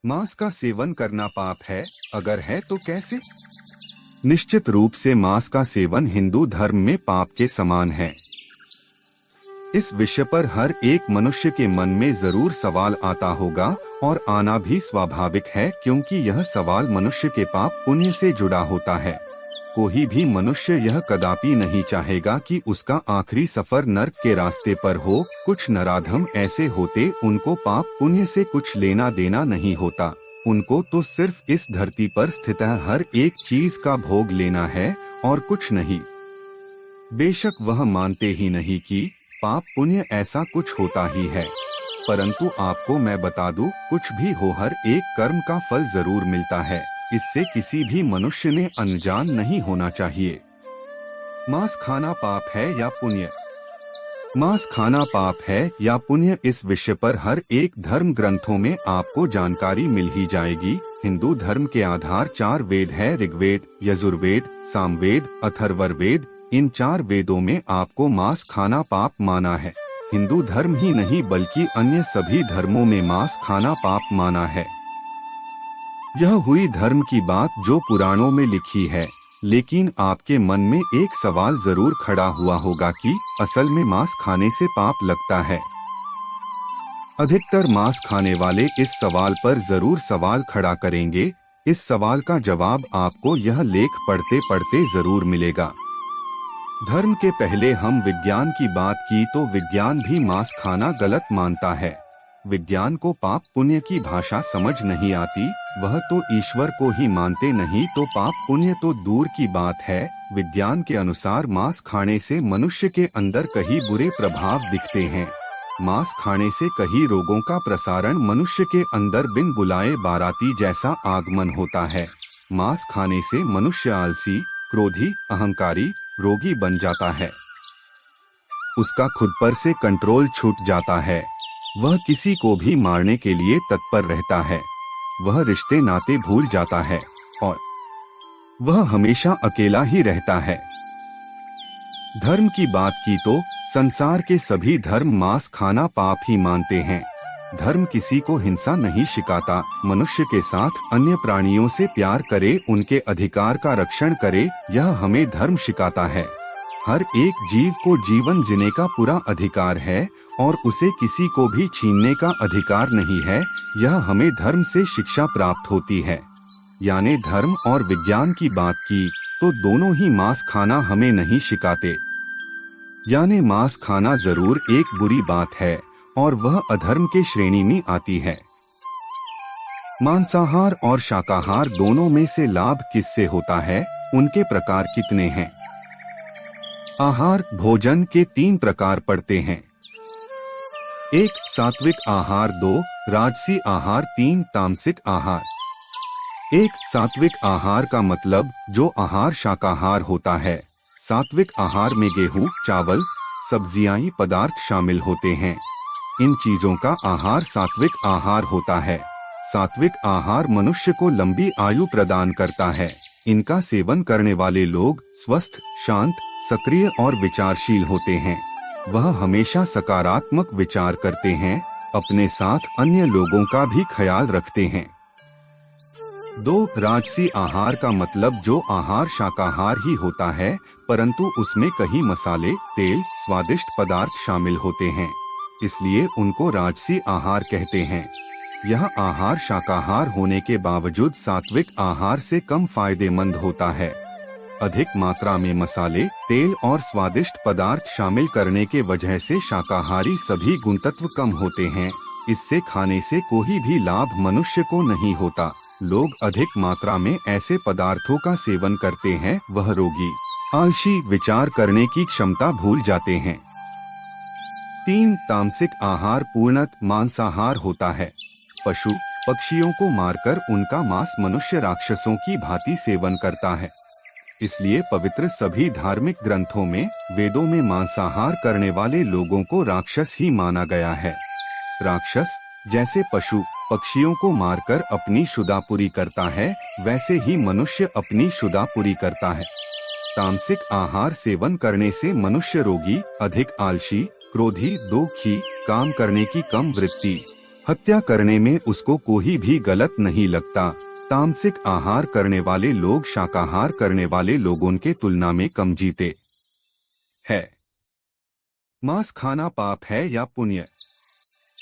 मांस का सेवन करना पाप है? अगर है तो कैसे? निश्चित रूप से मांस का सेवन हिंदू धर्म में पाप के समान है। इस विषय पर हर एक मनुष्य के मन में जरूर सवाल आता होगा और आना भी स्वाभाविक है, क्योंकि यह सवाल मनुष्य के पाप पुण्य से जुड़ा होता है। कोई भी मनुष्य यह कदापि नहीं चाहेगा कि उसका आखिरी सफर नर्क के रास्ते पर हो। कुछ नराधम ऐसे होते, उनको पाप पुण्य से कुछ लेना देना नहीं होता। उनको तो सिर्फ इस धरती पर स्थित हर एक चीज का भोग लेना है और कुछ नहीं। बेशक वह मानते ही नहीं कि पाप पुण्य ऐसा कुछ होता ही है, परंतु आपको मैं बता दूं, कुछ भी हो, हर एक कर्म का फल जरूर मिलता है। इससे किसी भी मनुष्य ने अनजान नहीं होना चाहिए। मांस खाना पाप है या पुण्य? मांस खाना पाप है या पुण्य, इस विषय पर हर एक धर्म ग्रंथों में आपको जानकारी मिल ही जाएगी। हिंदू धर्म के आधार 4 वेद है: ऋग्वेद, यजुर्वेद, सामवेद, अथर्ववेद। इन 4 वेदों में आपको मांस खाना पाप माना है। हिंदू धर्म ही नहीं बल्कि अन्य सभी धर्मों में मांस खाना पाप माना है। यह हुई धर्म की बात जो पुराणों में लिखी है, लेकिन आपके मन में एक सवाल जरूर खड़ा हुआ होगा कि असल में मांस खाने से पाप लगता है। अधिकतर मांस खाने वाले इस सवाल पर जरूर सवाल खड़ा करेंगे। इस सवाल का जवाब आपको यह लेख पढ़ते पढ़ते जरूर मिलेगा। धर्म के पहले हम विज्ञान की बात की तो विज्ञान भी मांस खाना गलत मानता है। विज्ञान को पाप पुण्य की भाषा समझ नहीं आती, वह तो ईश्वर को ही मानते नहीं, तो पाप पुण्य तो दूर की बात है। विज्ञान के अनुसार मांस खाने से मनुष्य के अंदर कई बुरे प्रभाव दिखते हैं। मांस खाने से कई रोगों का प्रसारण, मनुष्य के अंदर बिन बुलाए बाराती जैसा आगमन होता है। मांस खाने से मनुष्य आलसी, क्रोधी, अहंकारी, रोगी बन जाता है। उसका खुद पर से कंट्रोल छूट जाता है। वह किसी को भी मारने के लिए तत्पर रहता है। वह रिश्ते नाते भूल जाता है और वह हमेशा अकेला ही रहता है। धर्म की बात की तो संसार के सभी धर्म मांस खाना पाप ही मानते हैं। धर्म किसी को हिंसा नहीं सिखाता, मनुष्य के साथ अन्य प्राणियों से प्यार करे, उनके अधिकार का रक्षण करे, यह हमें धर्म सिखाता है। हर एक जीव को जीवन जीने का पूरा अधिकार है और उसे किसी को भी छीनने का अधिकार नहीं है। यह हमें धर्म से शिक्षा प्राप्त होती है। यानी धर्म और विज्ञान की बात की तो दोनों ही मांस खाना हमें नहीं सिखाते। यानी मांस खाना जरूर एक बुरी बात है और वह अधर्म के श्रेणी में आती है। मांसाहार और शाकाहार दोनों में से लाभ किससे होता है? उनके प्रकार कितने हैं? आहार भोजन के 3 प्रकार पड़ते हैं। 1 सात्विक आहार, 2 राजसी आहार, 3 तामसिक आहार। 1 सात्विक आहार का मतलब जो आहार शाकाहार होता है। सात्विक आहार में गेहूं, चावल, सब्जियां पदार्थ शामिल होते हैं। इन चीजों का आहार सात्विक आहार होता है। सात्विक आहार मनुष्य को लंबी आयु प्रदान करता है। इनका सेवन करने वाले लोग स्वस्थ, शांत, सक्रिय और विचारशील होते हैं। वह हमेशा सकारात्मक विचार करते हैं, अपने साथ अन्य लोगों का भी ख्याल रखते हैं। 2 राजसी आहार का मतलब जो आहार शाकाहार ही होता है, परंतु उसमें कई मसाले, तेल, स्वादिष्ट पदार्थ शामिल होते हैं, इसलिए उनको राजसी आहार कहते हैं। यह आहार शाकाहार होने के बावजूद सात्विक आहार से कम फायदेमंद होता है। अधिक मात्रा में मसाले, तेल और स्वादिष्ट पदार्थ शामिल करने के वजह से शाकाहारी सभी गुणतत्व कम होते हैं। इससे खाने से कोई भी लाभ मनुष्य को नहीं होता। लोग अधिक मात्रा में ऐसे पदार्थों का सेवन करते हैं, वह रोगी, आलसी, विचार करने की क्षमता भूल जाते हैं। 3 तामसिक आहार पूर्णतः मांसाहार होता है। पशु पक्षियों को मारकर उनका मांस मनुष्य राक्षसों की भांति सेवन करता है। इसलिए पवित्र सभी धार्मिक ग्रंथों में, वेदों में मांसाहार करने वाले लोगों को राक्षस ही माना गया है। राक्षस जैसे पशु पक्षियों को मारकर अपनी क्षुधा पूरी करता है, वैसे ही मनुष्य अपनी क्षुधा पूरी करता है। तामसिक आहार सेवन करने से मनुष्य रोगी, अधिक आलसी, क्रोधी, दुखी, काम करने की कम वृत्ति, हत्या करने में उसको कोई भी गलत नहीं लगता। तामसिक आहार करने वाले लोग शाकाहार करने वाले लोगों के तुलना में कम जीते हैं। मांस खाना पाप है या पुण्य?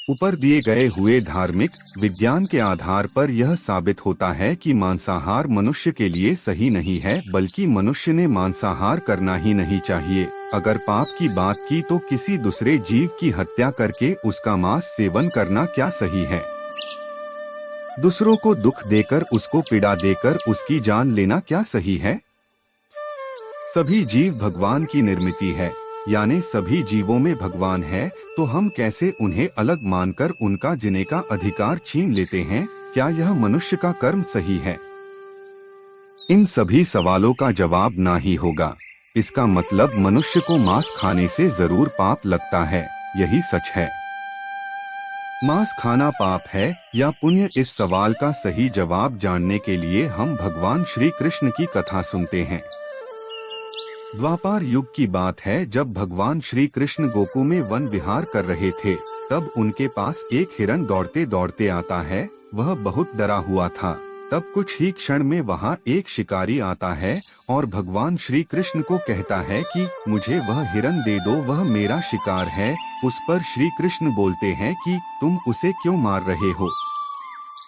ऊपर दिए गए हुए धार्मिक विज्ञान के आधार पर यह साबित होता है कि मांसाहार मनुष्य के लिए सही नहीं है, बल्कि मनुष्य ने मांसाहार करना ही नहीं चाहिए। अगर पाप की बात की तो किसी दूसरे जीव की हत्या करके उसका मांस सेवन करना क्या सही है? दूसरों को दुख देकर, उसको पीड़ा देकर उसकी जान लेना क्या सही है? सभी जीव भगवान की निर्मित है, यानी सभी जीवों में भगवान है, तो हम कैसे उन्हें अलग मानकर उनका जीने का अधिकार छीन लेते हैं? क्या यह मनुष्य का कर्म सही है? इन सभी सवालों का जवाब ना ही होगा। इसका मतलब मनुष्य को मांस खाने से जरूर पाप लगता है, यही सच है। मांस खाना पाप है या पुण्य? इस सवाल का सही जवाब जानने के लिए हम भगवान श्री कृष्ण की कथा सुनते हैं। द्वापर युग की बात है, जब भगवान श्री कृष्ण गोकुल में वन विहार कर रहे थे, तब उनके पास एक हिरन दौड़ते दौड़ते आता है। वह बहुत डरा हुआ था। तब कुछ ही क्षण में वहाँ एक शिकारी आता है और भगवान श्री कृष्ण को कहता है कि मुझे वह हिरन दे दो, वह मेरा शिकार है। उस पर श्री कृष्ण बोलते हैं कि तुम उसे क्यों मार रहे हो?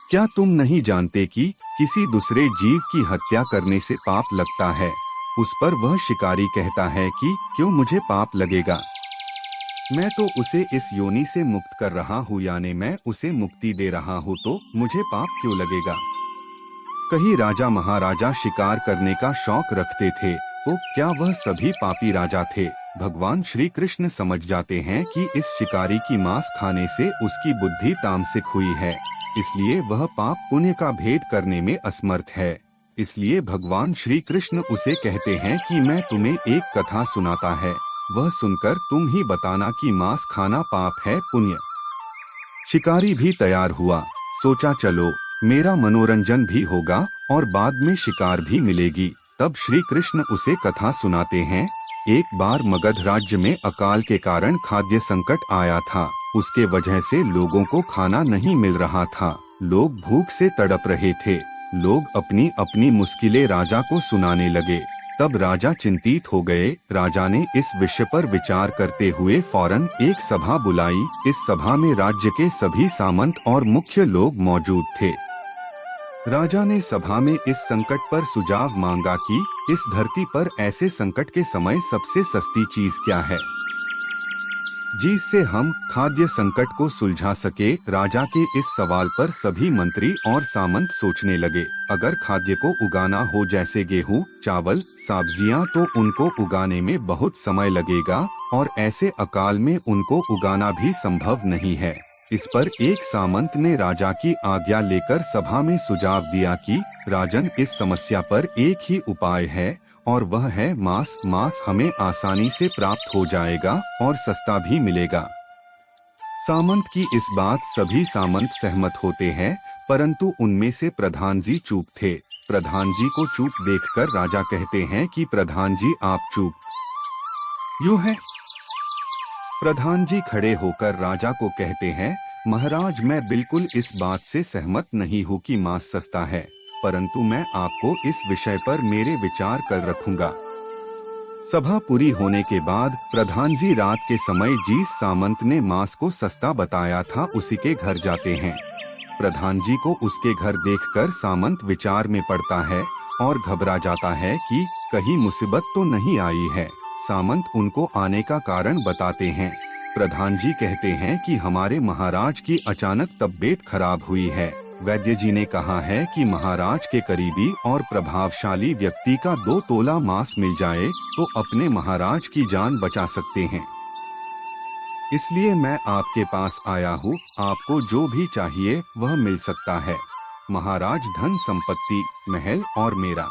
क्या तुम नहीं जानते कि किसी दूसरे जीव की हत्या करने से पाप लगता है? उस पर वह शिकारी कहता है कि क्यों मुझे पाप लगेगा? मैं तो उसे इस योनि से मुक्त कर रहा हूँ, यानी मैं उसे मुक्ति दे रहा हूँ, तो मुझे पाप क्यों लगेगा? कहीं राजा महाराजा शिकार करने का शौक रखते थे, तो क्या वह सभी पापी राजा थे? भगवान श्री कृष्ण समझ जाते हैं कि इस शिकारी की मांस खाने से उसकी बुद्धि तामसिक हुई है, इसलिए वह पाप पुण्य का भेद करने में असमर्थ है। इसलिए भगवान श्री कृष्ण उसे कहते हैं कि मैं तुम्हें एक कथा सुनाता है, वह सुनकर तुम ही बताना कि मांस खाना पाप है पुण्य। शिकारी भी तैयार हुआ, सोचा चलो मेरा मनोरंजन भी होगा और बाद में शिकार भी मिलेगी। तब श्री कृष्ण उसे कथा सुनाते हैं। एक बार मगध राज्य में अकाल के कारण खाद्य संकट आया था। उसके वजह से लोगों को खाना नहीं मिल रहा था। लोग भूख से तड़प रहे थे। लोग अपनी अपनी मुश्किलें राजा को सुनाने लगे। तब राजा चिंतित हो गए। राजा ने इस विषय पर विचार करते हुए फौरन एक सभा बुलाई। इस सभा में राज्य के सभी सामंत और मुख्य लोग मौजूद थे। राजा ने सभा में इस संकट पर सुझाव मांगा कि इस धरती पर ऐसे संकट के समय सबसे सस्ती चीज क्या है, जिससे हम खाद्य संकट को सुलझा सके। राजा के इस सवाल पर सभी मंत्री और सामंत सोचने लगे। अगर खाद्य को उगाना हो जैसे गेहूं, चावल, सब्जियां, तो उनको उगाने में बहुत समय लगेगा और ऐसे अकाल में उनको उगाना भी संभव नहीं है। इस पर एक सामंत ने राजा की आज्ञा लेकर सभा में सुझाव दिया कि राजन, इस समस्या पर एक ही उपाय है और वह है मांस। मांस हमें आसानी से प्राप्त हो जाएगा और सस्ता भी मिलेगा। सामंत की इस बात सभी सामंत सहमत होते हैं, परंतु उनमें से प्रधान जी चुप थे। प्रधान जी को चुप देखकर राजा कहते हैं कि प्रधान जी आप चुप क्यों हैं? प्रधान जी खड़े होकर राजा को कहते हैं, महाराज, मैं बिल्कुल इस बात से सहमत नहीं हूँ कि मांस सस्ता है, परंतु मैं आपको इस विषय पर मेरे विचार कर रखूंगा। सभा पूरी होने के बाद प्रधान जी रात के समय जिस सामंत ने मांस को सस्ता बताया था उसी के घर जाते हैं। प्रधान जी को उसके घर देखकर सामंत विचार में पड़ता है और घबरा जाता है कि कहीं मुसीबत तो नहीं आई है। सामंत उनको आने का कारण बताते हैं। प्रधान जी कहते हैं कि हमारे महाराज की अचानक तबीयत खराब हुई है। वैद्य जी ने कहा है कि महाराज के करीबी और प्रभावशाली व्यक्ति का 2 तोला मांस मिल जाए तो अपने महाराज की जान बचा सकते हैं। इसलिए मैं आपके पास आया हूँ। आपको जो भी चाहिए वह मिल सकता है। महाराज, धन संपत्ति, महल और मेरा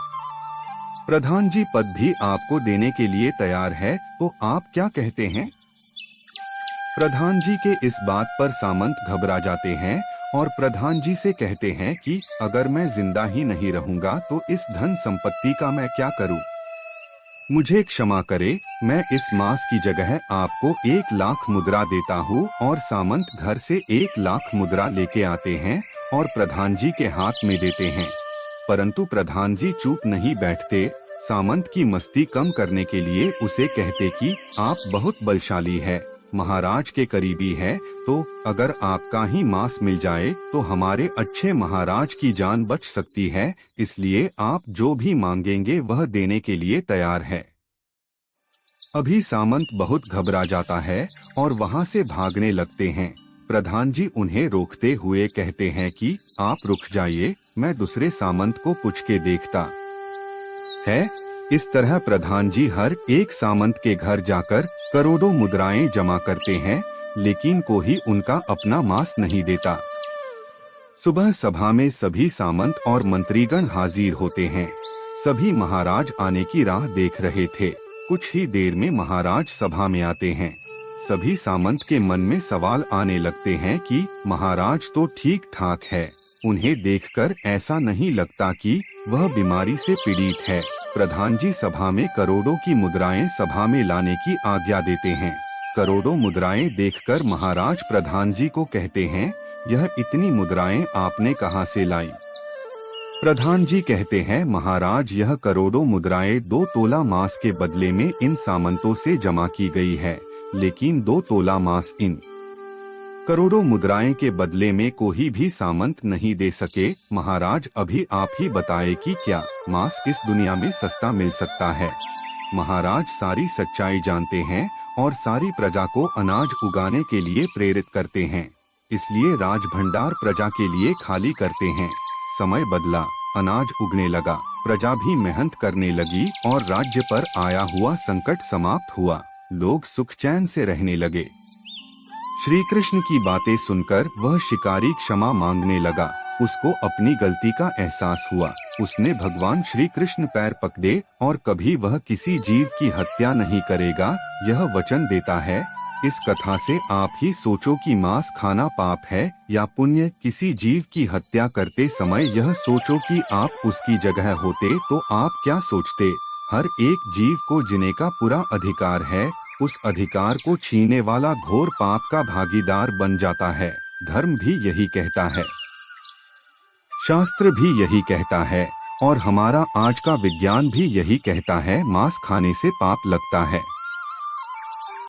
प्रधान जी पद भी आपको देने के लिए तैयार है, तो आप क्या कहते हैं? प्रधान जी के इस बात पर सामंत घबरा जाते हैं और प्रधान जी से कहते हैं कि अगर मैं जिंदा ही नहीं रहूंगा तो इस धन संपत्ति का मैं क्या करूं? मुझे क्षमा करे, मैं इस मांस की जगह आपको 1,00,000 मुद्रा देता हूँ। और सामंत घर से 1,00,000 मुद्रा लेके आते हैं और प्रधान जी के हाथ में देते हैं। परंतु प्रधान जी चुप नहीं बैठते। सामंत की मस्ती कम करने के लिए उसे कहते कि आप बहुत बलशाली है, महाराज के करीबी है, तो अगर आपका ही मांस मिल जाए तो हमारे अच्छे महाराज की जान बच सकती है, इसलिए आप जो भी मांगेंगे वह देने के लिए तैयार है। अभी सामंत बहुत घबरा जाता है और वहां से भागने लगते हैं। प्रधान जी उन्हें रोकते हुए कहते हैं कि आप रुक जाइए, मैं दूसरे सामंत को पूछ के देखता है। इस तरह प्रधान जी हर एक सामंत के घर जाकर करोड़ों मुद्राएं जमा करते हैं, लेकिन कोई उनका अपना मांस नहीं देता। सुबह सभा में सभी सामंत और मंत्रीगण हाजिर होते हैं। सभी महाराज आने की राह देख रहे थे। कुछ ही देर में महाराज सभा में आते हैं। सभी सामंत के मन में सवाल आने लगते हैं कि महाराज तो ठीक ठाक है, उन्हें देखकर ऐसा नहीं लगता कि वह बीमारी से पीड़ित है। प्रधान जी सभा में करोड़ों की मुद्राएं सभा में लाने की आज्ञा देते हैं। करोड़ों मुद्राएं देखकर महाराज प्रधान जी को कहते हैं, यह इतनी मुद्राएं आपने कहां से लाई? प्रधान जी कहते हैं, महाराज यह करोड़ों मुद्राएं 2 तोला मांस के बदले में इन सामंतों से जमा की गई है, लेकिन 2 तोला मांस इन करोड़ों मुद्राएं के बदले में कोई भी सामंत नहीं दे सके। महाराज अभी आप ही बताए कि क्या मांस इस दुनिया में सस्ता मिल सकता है? महाराज सारी सच्चाई जानते हैं और सारी प्रजा को अनाज उगाने के लिए प्रेरित करते हैं, इसलिए राज भंडार प्रजा के लिए खाली करते हैं। समय बदला, अनाज उगने लगा, प्रजा भी मेहनत करने लगी और राज्य पर आया हुआ संकट समाप्त हुआ। लोग सुख चैन से रहने लगे। श्री कृष्ण की बातें सुनकर वह शिकारी क्षमा मांगने लगा। उसको अपनी गलती का एहसास हुआ। उसने भगवान श्री कृष्ण पैर पकड़े और कभी वह किसी जीव की हत्या नहीं करेगा, यह वचन देता है। इस कथा से आप ही सोचो कि मांस खाना पाप है या पुण्य। किसी जीव की हत्या करते समय यह सोचो कि आप उसकी जगह होते तो आप क्या सोचते। हर एक जीव को जीने का पूरा अधिकार है। उस अधिकार को छीनने वाला घोर पाप का भागीदार बन जाता है। धर्म भी यही कहता है, शास्त्र भी यही कहता है और हमारा आज का विज्ञान भी यही कहता है, मांस खाने से पाप लगता है।